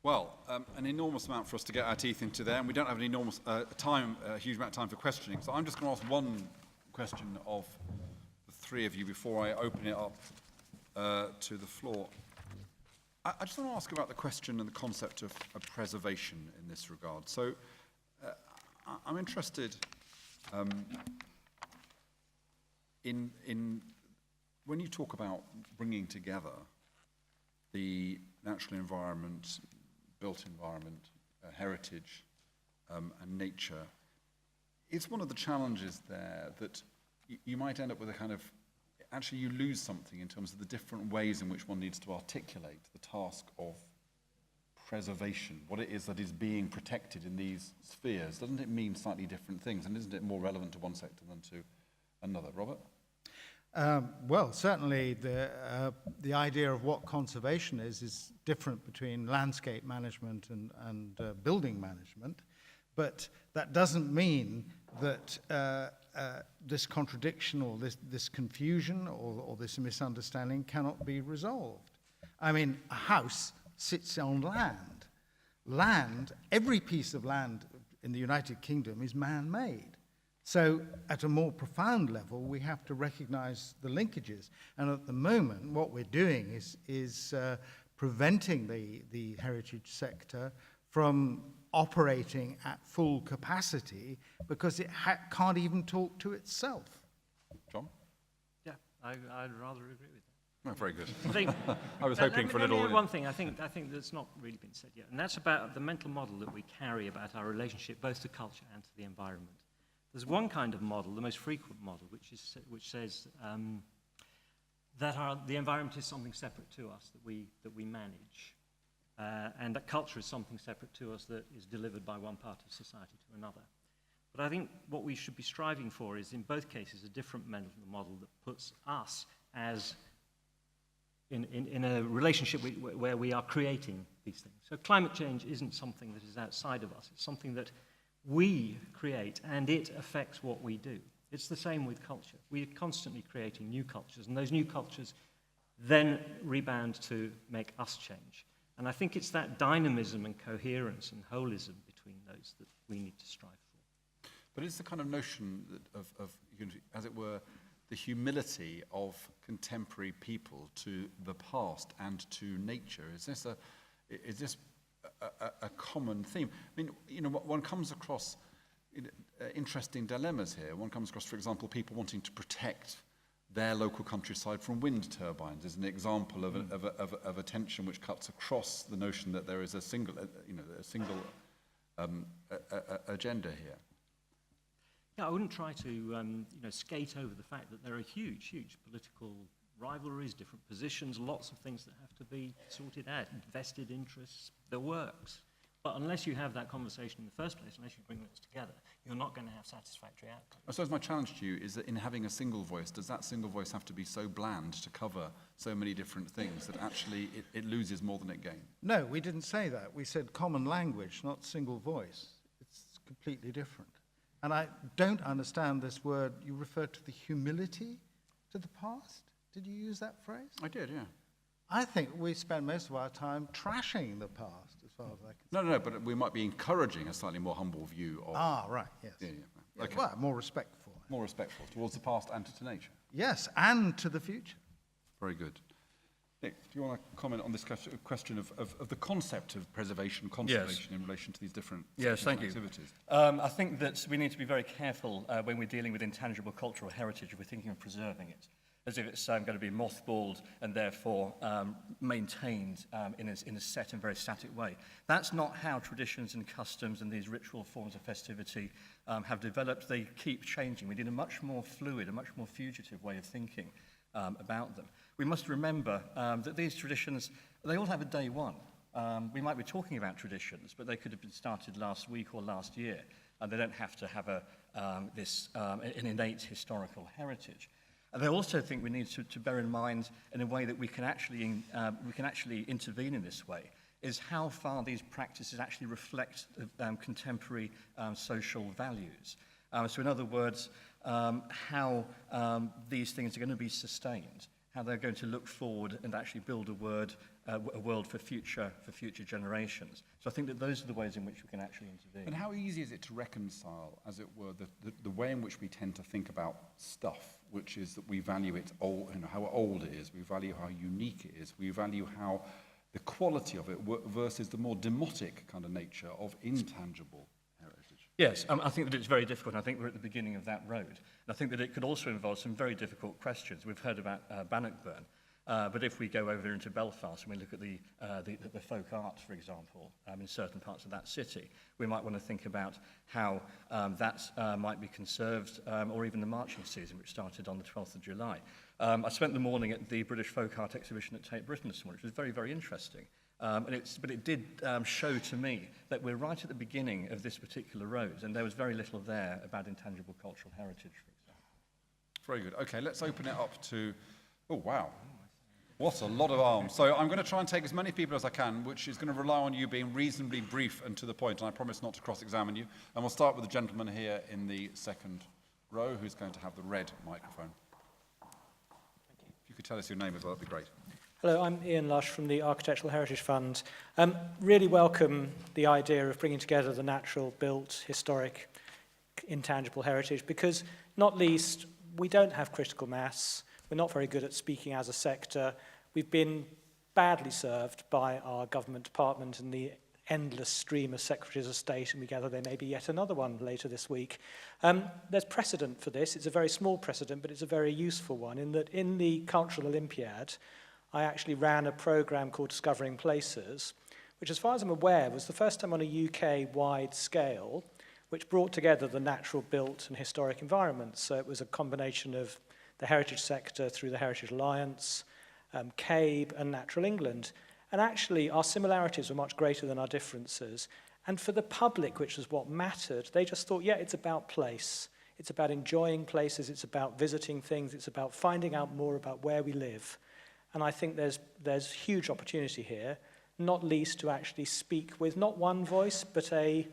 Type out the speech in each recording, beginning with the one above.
Well, an enormous amount for us to get our teeth into there, and we don't have an enormous a huge amount of time for questioning. So I'm just going to ask one question of the three of you before I open it up to the floor. I just want to ask about the question and the concept of preservation in this regard. So I'm interested in when you talk about bringing together the natural environment, built environment, heritage, and nature, it's one of the challenges there that you might end up with a kind of, actually you lose something in terms of the different ways in which one needs to articulate the task of preservation, what it is that is being protected in these spheres. Doesn't it mean slightly different things, and isn't it more relevant to one sector than to another? Robert? Well, certainly the idea of what conservation is different between landscape management and building management, but that doesn't mean that this contradiction or this confusion or this misunderstanding cannot be resolved. I mean, a house sits on land. Land, every piece of land in the United Kingdom is man-made. So at a more profound level, we have to recognize the linkages. And at the moment, what we're doing is preventing the heritage sector from operating at full capacity because it can't even talk to itself. John? Yeah, I'd rather agree with that. Oh, very good. I was hoping for a little... Let me add one thing I think that's not really been said yet, and that's about the mental model that we carry about our relationship both to culture and to the environment. There's one kind of model, the most frequent model, which says that the environment is something separate to us that we manage, and that culture is something separate to us that is delivered by one part of society to another. But I think what we should be striving for is, in both cases, a different mental model that puts us as in a relationship where we are creating these things. So climate change isn't something that is outside of us. It's something that we create, and it affects what we do. It's the same with culture. We are constantly creating new cultures, and those new cultures then rebound to make us change. And I think it's that dynamism and coherence and holism between those that we need to strive for. But it's the kind of notion of as it were, the humility of contemporary people to the past and to nature. Is this a common theme? I mean, one comes across interesting dilemmas here. One comes across, for example, people wanting to protect their local countryside from wind turbines as an example of a tension which cuts across the notion that there is a single agenda here. Yeah, I wouldn't try to skate over the fact that there are huge political rivalries, different positions, lots of things that have to be sorted out, vested interests, the works. But unless you have that conversation in the first place, unless you bring those together, you're not going to have satisfactory outcomes. I suppose my challenge to you is that in having a single voice, does that single voice have to be so bland to cover so many different things that actually it loses more than it gains? No, we didn't say that. We said common language, not single voice. It's completely different. And I don't understand this word. You referred to the humility to the past? Did you use that phrase? I did, yeah. I think we spend most of our time trashing the past, as far as I can see. No, but we might be encouraging a slightly more humble view of... Ah, right, yes. Yeah. Okay. Well, more respectful. More respectful towards the past and to nature. Yes, and to the future. Very good. Nick, do you want to comment on this question of the concept of preservation, conservation in relation to these different activities? I think that we need to be very careful when we're dealing with intangible cultural heritage if we're thinking of preserving it, as if it's going to be mothballed and therefore maintained in a set and very static way. That's not how traditions and customs and these ritual forms of festivity have developed. They keep changing. We need a much more fluid, a much more fugitive way of thinking about them. We must remember that these traditions, they all have a day one. We might be talking about traditions, but they could have been started last week or last year, and they don't have to have an innate historical heritage. And I also think we need to bear in mind, in a way that we can actually intervene in this way, is how far these practices actually reflect contemporary social values. So in other words, how these things are going to be sustained how they're going to look forward and actually build a world for future generations. So I think that those are the ways in which we can actually intervene. And how easy is it to reconcile, as it were, the way in which we tend to think about stuff, which is that we value it old, how old it is, we value how unique it is, we value how the quality of it versus the more demotic kind of nature of intangible heritage? Yes, I think that it's very difficult. I think we're at the beginning of that road. And I think that it could also involve some very difficult questions. We've heard about Bannockburn, but if we go over into Belfast and we look at the folk art, for example, in certain parts of that city, we might want to think about how that might be conserved, or even the marching season, which started on the 12th of July. I spent the morning at the British Folk Art exhibition at Tate Britain this morning, which was very, very interesting. But it did show to me that we're right at the beginning of this particular road, and there was very little there about intangible cultural heritage, for example. Very good. Okay, let's open it up to... Oh, wow. What a lot of arms. So I'm going to try and take as many people as I can, which is going to rely on you being reasonably brief and to the point, and I promise not to cross-examine you. And we'll start with the gentleman here in the second row, who's going to have the red microphone. If you could tell us your name as well, that'd be great. Hello, I'm Ian Lush from the Architectural Heritage Fund. Really welcome the idea of bringing together the natural, built, historic, intangible heritage, because not least, we don't have critical mass. We're not very good at speaking as a sector. We've been badly served by our government department and the endless stream of secretaries of state, and we gather there may be yet another one later this week. There's precedent for this. It's a very small precedent, but it's a very useful one, in that in the Cultural Olympiad, I actually ran a program called Discovering Places, which, as far as I'm aware, was the first time on a UK-wide scale, which brought together the natural, built, and historic environments. So it was a combination of the heritage sector through the Heritage Alliance, CABE, and Natural England. And actually, our similarities were much greater than our differences. And for the public, which was what mattered, they just thought, yeah, it's about place. It's about enjoying places. It's about visiting things. It's about finding out more about where we live. And I think there's huge opportunity here, not least to actually speak with not one voice, but a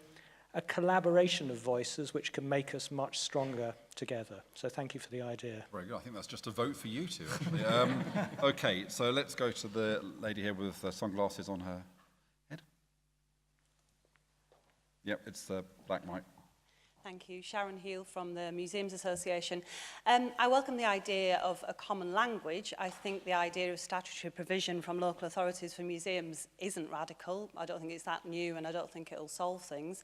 collaboration of voices which can make us much stronger together. So thank you for the idea. Very good. I think that's just a vote for you two, actually. Okay, so let's go to the lady here with sunglasses on her head. Yep, it's the black mic. Thank you. Sharon Heel from the Museums Association. I welcome the idea of a common language. I think the idea of statutory provision from local authorities for museums isn't radical. I don't think it's that new, and I don't think it'll solve things.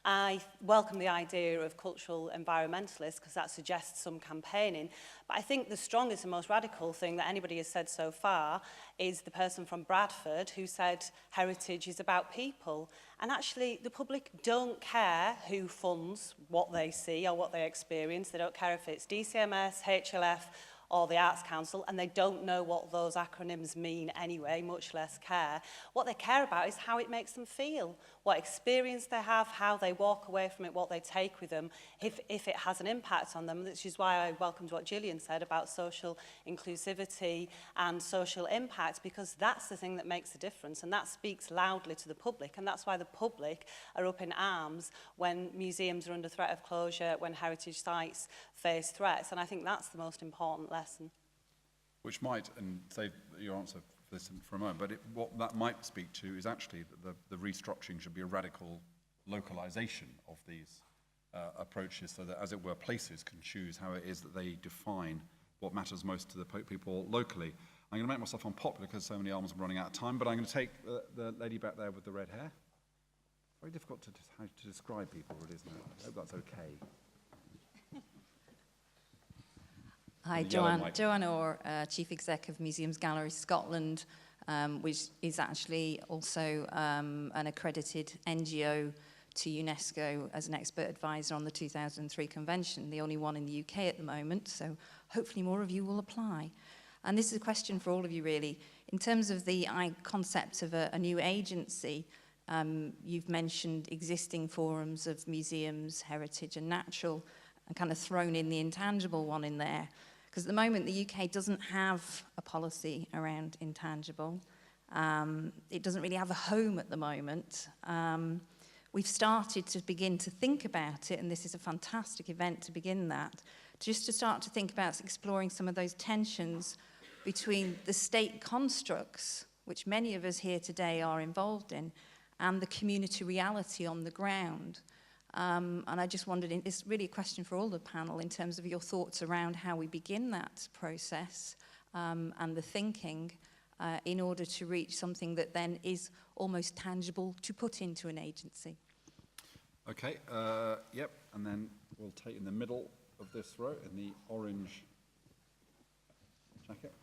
I welcome the idea of cultural environmentalists, because that suggests some campaigning. But I think the strongest and most radical thing that anybody has said so far is the person from Bradford who said heritage is about people. And actually, the public don't care who funds what they see or what they experience. They don't care if it's DCMS, HLF, or the Arts Council, and they don't know what those acronyms mean anyway, much less care. What they care about is how it makes them feel, what experience they have, how they walk away from it, what they take with them, if it has an impact on them, which is why I welcomed what Gillian said about social inclusivity and social impact, because that's the thing that makes a difference, and that speaks loudly to the public, and that's why the public are up in arms when museums are under threat of closure, when heritage sites face threats, and I think that's the most important lesson. Which might, and save your answer for this for a moment, but what that might speak to is actually that the restructuring should be a radical localization of these approaches, so that, as it were, places can choose how it is that they define what matters most to the people locally. I'm going to make myself unpopular because so many arms are running out of time, but I'm going to take the lady back there with the red hair. Very difficult to describe people, really, isn't it? I hope that's okay. Hi, Joanne Orr, Chief Exec of Museums Galleries Scotland, which is actually also an accredited NGO to UNESCO as an expert advisor on the 2003 convention, the only one in the UK at the moment, so hopefully more of you will apply. And this is a question for all of you, really. In terms of the concept of a new agency, you've mentioned existing forums of museums, heritage and natural, and kind of thrown in the intangible one in there. Because at the moment, the UK doesn't have a policy around intangible. It doesn't really have a home at the moment. We've started to begin to think about it, and this is a fantastic event to begin that, just to start to think about exploring some of those tensions between the state constructs, which many of us here today are involved in, and the community reality on the ground. And I just wondered, it's really a question for all the panel in terms of your thoughts around how we begin that process and the thinking in order to reach something that then is almost tangible to put into an agency. Okay, yep, and then we'll take in the middle of this row in the orange jacket.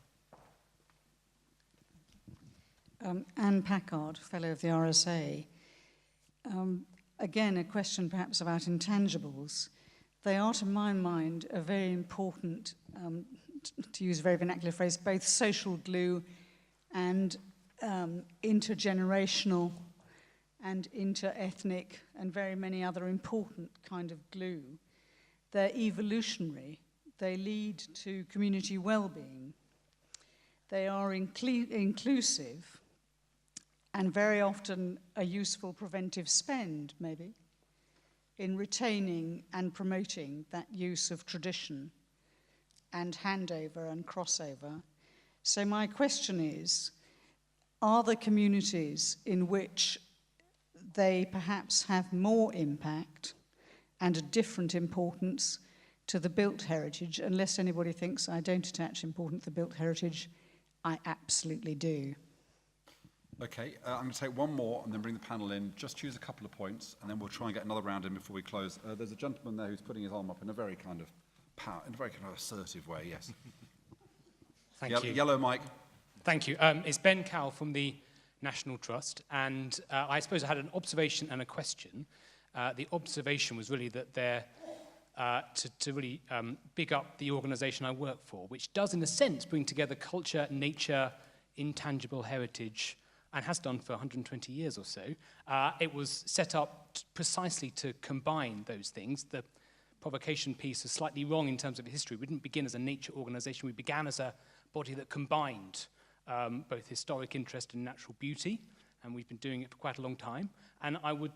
Anne Packard, Fellow of the RSA. Again, a question perhaps about intangibles. They are, to my mind, a very important, to use a very vernacular phrase, both social glue and intergenerational and inter-ethnic and very many other important kind of glue. They're evolutionary. They lead to community well-being. They are inclusive and very often a useful preventive spend, maybe, in retaining and promoting that use of tradition and handover and crossover. So my question is, are there communities in which they perhaps have more impact and a different importance to the built heritage? Unless anybody thinks I don't attach importance to the built heritage, I absolutely do. Okay, I'm going to take one more and then bring the panel in. Just choose a couple of points, and then we'll try and get another round in before we close. There's a gentleman there who's putting his arm up in a very kind of assertive way. Yes. Thank you. Yellow mic. Thank you. It's Ben Cowell from the National Trust, and I suppose I had an observation and a question. The observation was really that they're to really big up the organisation I work for, which does, in a sense, bring together culture, nature, intangible heritage, and has done for 120 years or so. It was set up precisely to combine those things. The provocation piece is slightly wrong in terms of history. We didn't begin as a nature organisation. We began as a body that combined both historic interest and natural beauty, and we've been doing it for quite a long time. And I would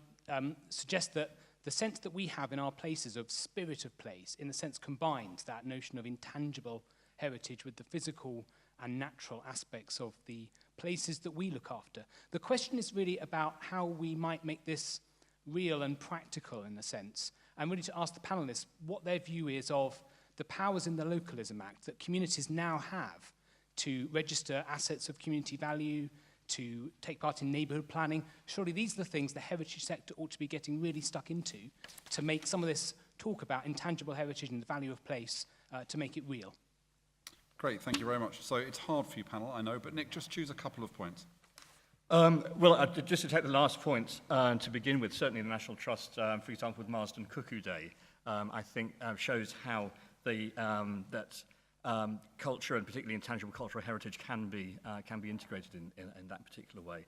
suggest that the sense that we have in our places of spirit of place, in a sense, combines that notion of intangible heritage with the physical and natural aspects of the places that we look after. The question is really about how we might make this real and practical, in a sense, and really to ask the panellists what their view is of the powers in the Localism Act that communities now have to register assets of community value, to take part in neighbourhood planning. Surely these are the things the heritage sector ought to be getting really stuck into to make some of this talk about intangible heritage and the value of place to make it real. Great, thank you very much. So it's hard for you, panel, I know, but Nick, just choose a couple of points. Just to take the last point to begin with, certainly the National Trust, for example, with Marsden Cuckoo Day, I think shows how culture and particularly intangible cultural heritage can be integrated in that particular way.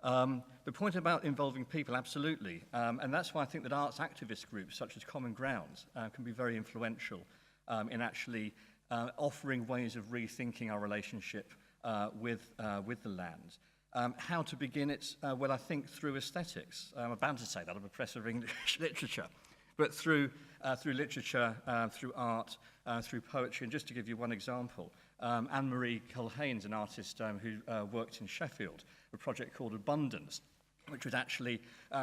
The point about involving people, absolutely, and that's why I think that arts activist groups such as Common Ground can be very influential in actually offering ways of rethinking our relationship with the land. How to begin it? Well, I think through aesthetics. I'm bound to say that, I'm a professor of English literature. But through literature, through art, through poetry. And just to give you one example, Anne-Marie Culhane's an artist who worked in Sheffield, a project called Abundance, which was actually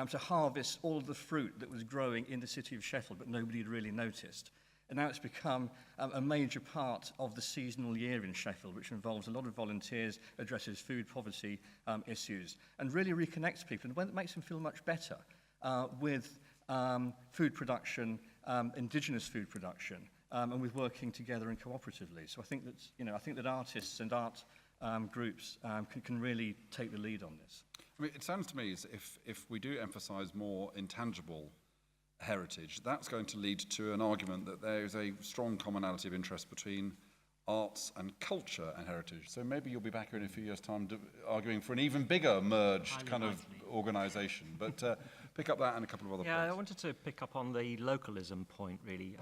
to harvest all of the fruit that was growing in the city of Sheffield, but nobody had really noticed. And now it's become a major part of the seasonal year in Sheffield, which involves a lot of volunteers, addresses food poverty issues, and really reconnects people and makes them feel much better with food production, indigenous food production, and with working together and cooperatively. So I think that artists and art groups can really take the lead on this. I mean, it sounds to me as if we do emphasise more intangible heritage, that's going to lead to an argument that there is a strong commonality of interest between arts and culture and heritage. So maybe you'll be back here in a few years' time arguing for an even bigger merged kind of organisation. But pick up that and a couple of other points. Yeah, I wanted to pick up on the localism point, really.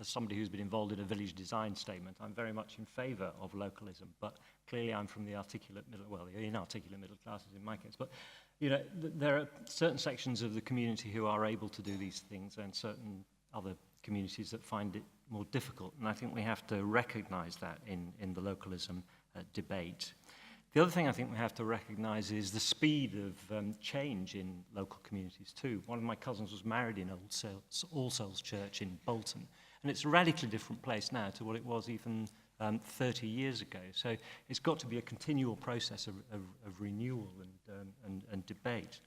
As somebody who's been involved in a village design statement, I'm very much in favour of localism, but clearly I'm from the inarticulate middle classes in my case. But there are certain sections of the community who are able to do these things and certain other communities that find it more difficult. And I think we have to recognise that in the localism debate. The other thing I think we have to recognise is the speed of change in local communities too. One of my cousins was married in All Souls Church in Bolton, and it's a radically different place now to what it was even 30 years ago. So it's got to be a continual process of renewal and debate.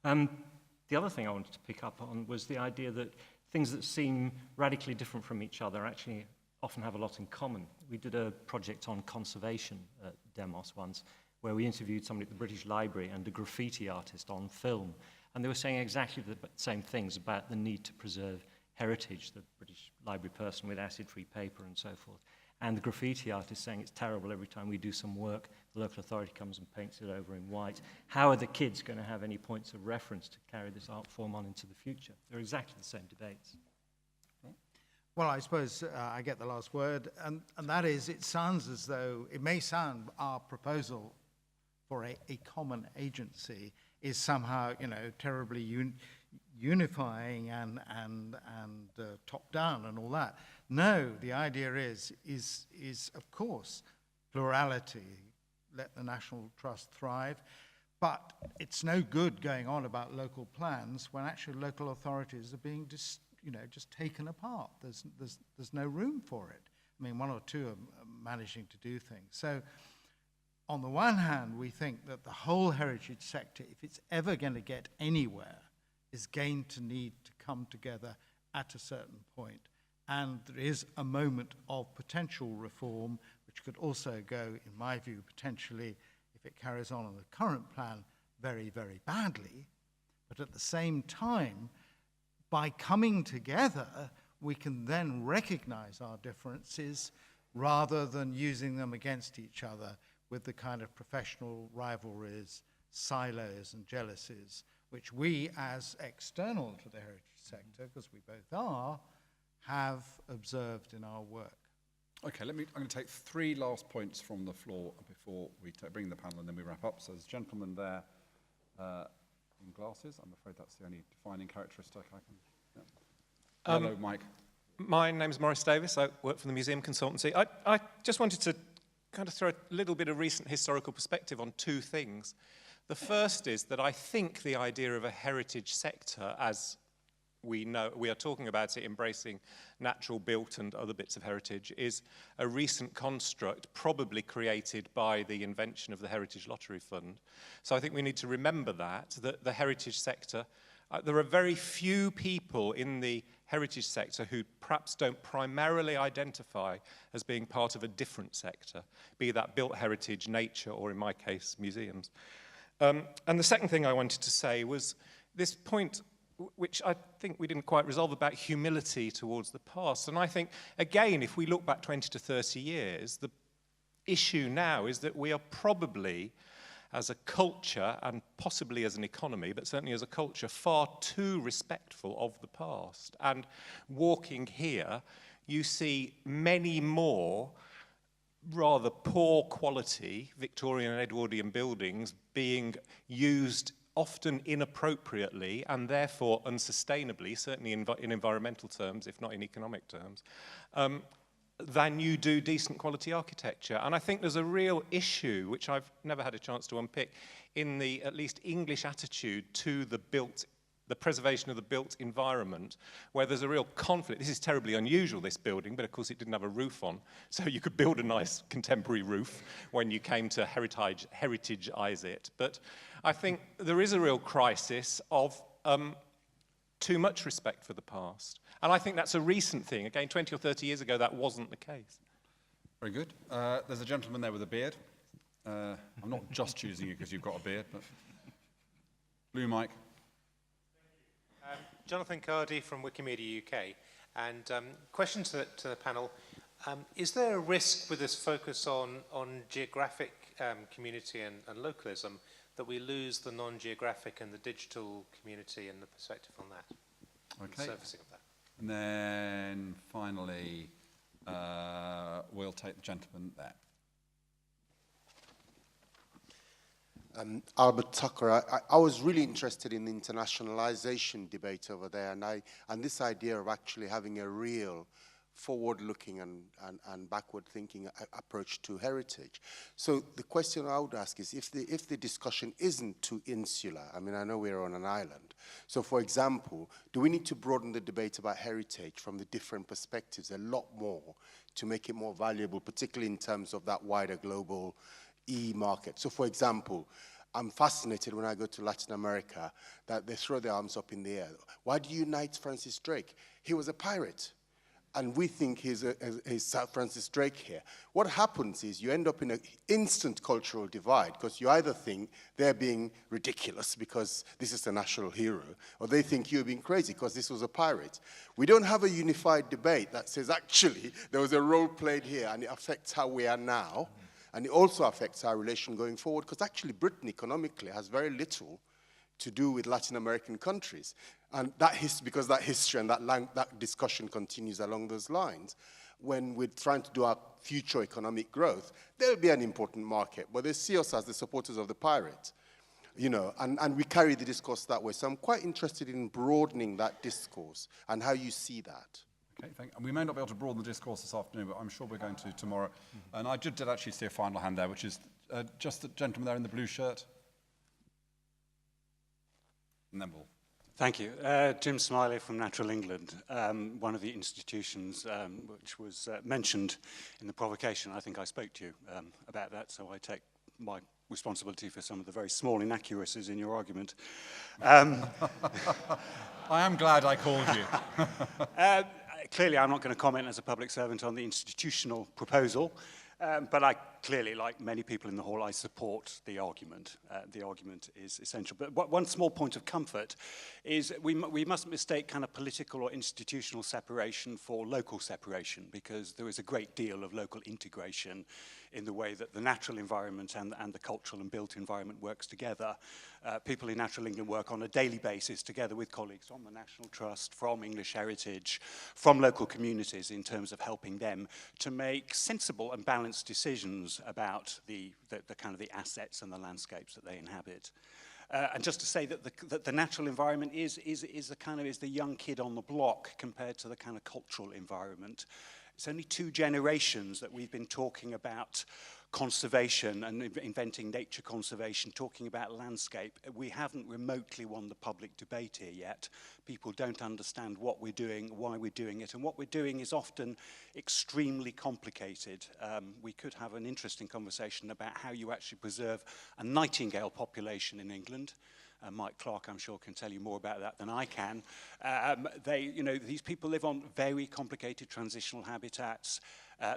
The other thing I wanted to pick up on was the idea that things that seem radically different from each other actually often have a lot in common. We did a project on conservation at Demos once, where we interviewed somebody at the British Library and a graffiti artist on film, and they were saying exactly the same things about the need to preserve heritage, the British Library person with acid-free paper and so forth, and the graffiti artist saying it's terrible every time we do some work, the local authority comes and paints it over in white. How are the kids going to have any points of reference to carry this art form on into the future? They're exactly the same debates. Well, I suppose I get the last word, and that is, it sounds as though, it may sound our proposal for a common agency is somehow, terribly unifying and top down and all that. No, the idea is of course plurality. Let the National Trust thrive, but it's no good going on about local plans when actually local authorities are being just taken apart. There's no room for it. I mean, one or two are managing to do things. So on the one hand, we think that the whole heritage sector, if it's ever going to get anywhere, is going to need to come together at a certain point. And there is a moment of potential reform, which could also go, in my view, potentially, if it carries on the current plan, very, very badly. But at the same time, by coming together, we can then recognize our differences rather than using them against each other with the kind of professional rivalries, silos, and jealousies, which we, as external to the heritage sector, because we both are, have observed in our work. Okay, I'm going to take three last points from the floor before we bring the panel and then we wrap up. So there's a gentleman there in glasses. I'm afraid that's the only defining characteristic I can... Yeah. Hello, Mike. My name is Maurice Davis. I work for the Museum Consultancy. I just wanted to kind of throw a little bit of recent historical perspective on two things. The first is that I think the idea of a heritage sector, as we know, we are talking about it embracing natural built and other bits of heritage, is a recent construct probably created by the invention of the Heritage Lottery Fund. So I think we need to remember that the heritage sector, there are very few people in the heritage sector who perhaps don't primarily identify as being part of a different sector, be that built heritage, nature, or in my case, museums. And the second thing I wanted to say was this point which I think we didn't quite resolve about humility towards the past. And I think, again, if we look back 20 to 30 years, the issue now is that we are probably, as a culture, and possibly as an economy, but certainly as a culture, far too respectful of the past. And walking here, you see many more rather poor quality Victorian and Edwardian buildings being used often inappropriately and therefore unsustainably, certainly in environmental terms, if not in economic terms, than you do decent quality architecture. And I think there's a real issue, which I've never had a chance to unpick, in the at least English attitude to the preservation of the built environment, where there's a real conflict. This is terribly unusual, this building, but of course it didn't have a roof on, so you could build a nice contemporary roof when you came to heritage-ize it. But I think there is a real crisis of too much respect for the past. And I think that's a recent thing. Again, 20 or 30 years ago, that wasn't the case. Very good. There's a gentleman there with a beard. I'm not just choosing you because you've got a beard, but... Blue mic. Jonathan Cardy from Wikimedia UK. And question to the panel. Is there a risk with this focus on geographic community and localism that we lose the non-geographic and the digital community and the perspective on that? Okay. The surfacing of that. And then finally, we'll take the gentleman there. Albert Tucker. I was really interested in the internationalization debate over there, and this idea of actually having a real forward-looking and backward-thinking approach to heritage. So the question I would ask is, if the discussion isn't too insular, I mean, I know we're on an island, so for example, do we need to broaden the debate about heritage from the different perspectives a lot more to make it more valuable, particularly in terms of that wider global e-market? So for example, I'm fascinated when I go to Latin America that they throw their arms up in the air. Why do you knight Francis Drake? He was a pirate. And we think he's Sir Francis Drake here. What happens is you end up in an instant cultural divide, because you either think they're being ridiculous because this is a national hero, or they think you're being crazy because this was a pirate. We don't have a unified debate that says, actually, there was a role played here, and it affects how we are now, and it also affects our relation going forward, because actually Britain economically has very little to do with Latin American countries. And because that history and that discussion continues along those lines, when we're trying to do our future economic growth, there will be an important market, but they see us as the supporters of the pirate, you know, and we carry the discourse that way. So I'm quite interested in broadening that discourse and how you see that. Okay, thank you. We may not be able to broaden the discourse this afternoon, but I'm sure we're going to tomorrow. And I did actually see a final hand there, which is just the gentleman there in the blue shirt. And then we'll... Thank you. Jim Smiley from Natural England, one of the institutions which was mentioned in the provocation. I think I spoke to you about that, so I take my responsibility for some of the very small inaccuracies in your argument. I am glad I called you. Clearly, I'm not going to comment as a public servant on the institutional proposal. But I clearly, like many people in the hall, I support the argument. The argument is essential. But one small point of comfort is we mustn't mistake kind of political or institutional separation for local separation, because there is a great deal of local integration in the way that the natural environment and the cultural and built environment works together. People in Natural England work on a daily basis together with colleagues from the National Trust, from English Heritage, from local communities in terms of helping them to make sensible and balanced decisions about the kind of the assets and the landscapes that they inhabit. And just to say that the natural environment is the young kid on the block compared to the kind of cultural environment. It's only 2 generations that we've been talking about conservation and inventing nature conservation, talking about landscape. We haven't remotely won the public debate here yet. People don't understand what we're doing, why we're doing it, and what we're doing is often extremely complicated. We could have an interesting conversation about how you actually preserve a nightingale population in England. Mike Clark, I'm sure, can tell you more about that than I can. These people live on very complicated transitional habitats.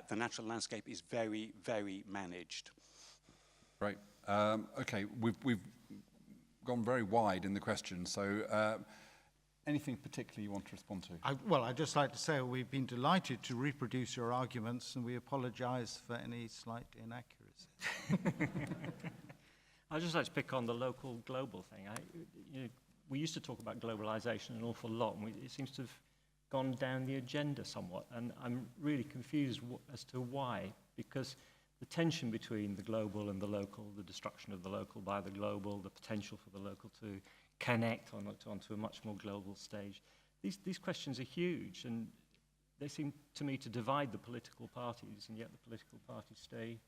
The natural landscape is very, very managed. Right. Okay, we've gone very wide in the question, so anything particularly you want to respond to? I'd just like to say we've been delighted to reproduce your arguments, and we apologise for any slight inaccuracies. I'd just like to pick on the local global thing. We used to talk about globalization an awful lot, and it seems to have gone down the agenda somewhat, and I'm really confused as to why, because the tension between the global and the local, the destruction of the local by the global, the potential for the local to connect onto a much more global stage, these questions are huge, and they seem to me to divide the political parties, and yet the political parties stay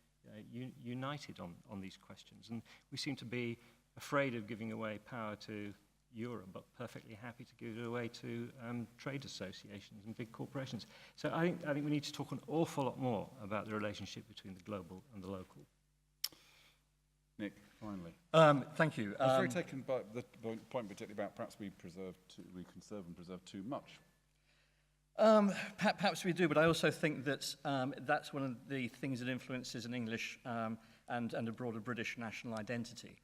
united on these questions. And we seem to be afraid of giving away power to Europe, but perfectly happy to give it away to trade associations and big corporations. So I think we need to talk an awful lot more about the relationship between the global and the local. Nick, finally. Thank you. I was very taken by the point particularly about perhaps we conserve and preserve too much. Perhaps we do, but I also think that that's one of the things that influences an English and a broader British national identity.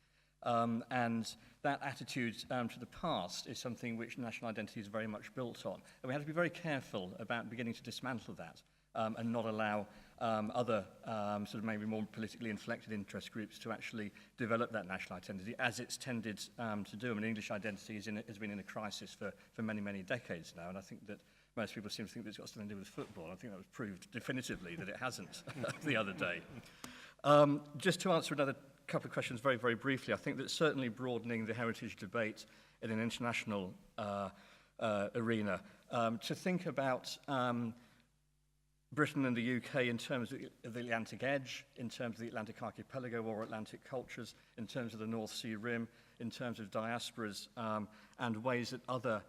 And that attitude to the past is something which national identity is very much built on. And we have to be very careful about beginning to dismantle that and not allow other sort of maybe more politically inflected interest groups to actually develop that national identity, as it's tended to do. I mean, English identity has been in a crisis for many, many decades now, and I think that most people seem to think that it's got something to do with football. I think that was proved definitively that it hasn't the other day. Just to answer another couple of questions very, very briefly. I think that certainly broadening the heritage debate in an international arena, to think about Britain and the UK in terms of the Atlantic edge, in terms of the Atlantic archipelago or Atlantic cultures, in terms of the North Sea Rim, in terms of diasporas, and ways that other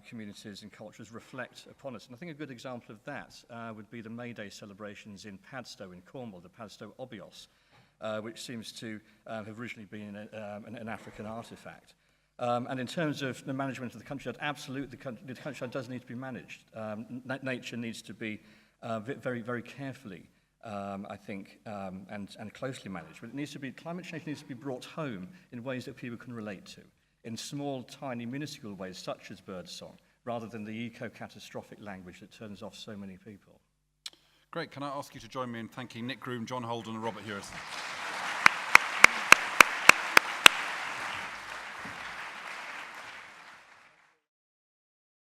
communities and cultures reflect upon us. And I think a good example of that would be the May Day celebrations in Padstow in Cornwall, the Padstow Obios, which seems to have originally been an African artifact. And in terms of the management of the countryside, absolutely, the countryside does need to be managed. Nature needs to be very, very carefully, I think, and closely managed. But it needs to be, climate change needs to be brought home in ways that people can relate to, in small, tiny, minuscule ways, such as birdsong, rather than the eco-catastrophic language that turns off so many people. Great. Can I ask you to join me in thanking Nick Groom, John Holden and Robert Hewison?